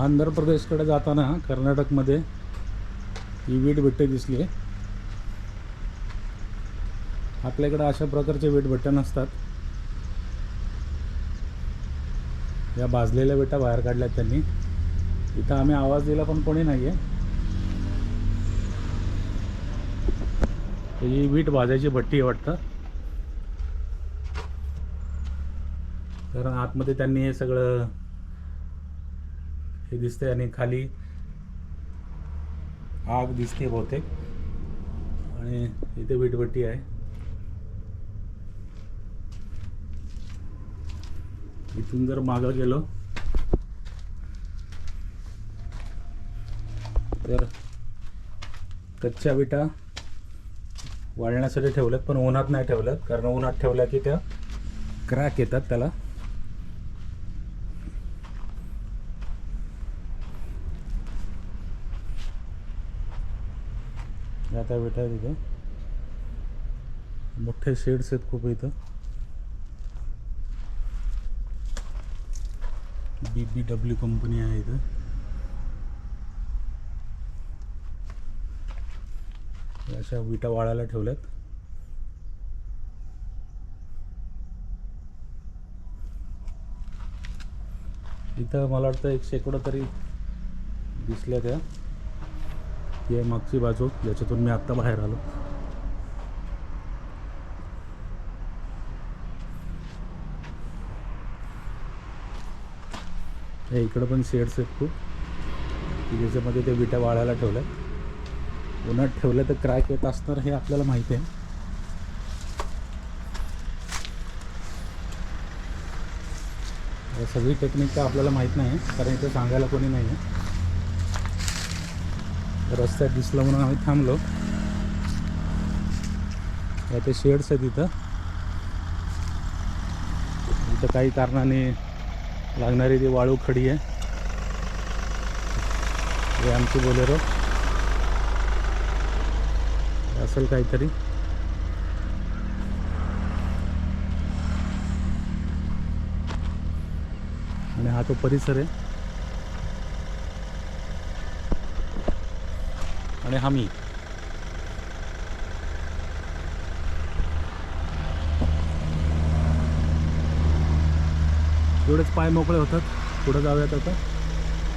आंध्र प्रदेशकडे जाताना कर्नाटकमध्ये ही वीटभट्टी दिसली आहे. आपल्याकडे अशा प्रकारचे वीटभट्ट्या नसतात. या भाजलेल्या विटा बाहेर काढल्यात त्यांनी. इथं आम्ही आवाज दिला पण कोणी नाही आहे. ही वीट भाजायची भट्टी आहे वाटतं. कारण आतमध्ये त्यांनी हे सगळं हे दिसतंय आणि खाली आग दिसते बहुतेक. आणि इथे वीटभट्टी आहे. इथून जर मागं गेलो तर कच्च्या विटा वाळण्यासाठी ठेवल्यात, पण उन्हात नाही ठेवल्यात. कारण उन्हात ठेवल्या की त्या क्रॅक येतात त्याला. आता विटा तिथे मोठे शेड्स आहेत खूप. इथं BBW कंपनी आहे. इथं अशा विटा वाळायला ठेवल्यात. इथं मला वाटतं 1 शेकडो तरी दिसल्या त्या. ही आहे मागची बाजू ज्याच्यातून मी आत्ता बाहेर आलो. हे इकडं पण शेड्स आहेत खूप की ज्याच्यामध्ये ते विटा वाळायला ठेवल्यात. उन्हात ठेवलं तर क्रॅक येत असणार हे आपल्याला माहिती आहे. सगळी टेक्निक का आपल्याला माहीत नाही कारण इथं सांगायला कोणी नाही आहे. रस्त्यात दिसलं म्हणून आम्ही थांबलो. ते शेड्स आहेत इथं. इथं काही कारणाने लागणारी ती वाळू खडी आहे. हे आमची बोलेरो असेल काहीतरी. आणि हा तो परिसर आहे. आणि हा मी. एवढेच पाय मोकळे होतात. पुढे जाऊयात आता.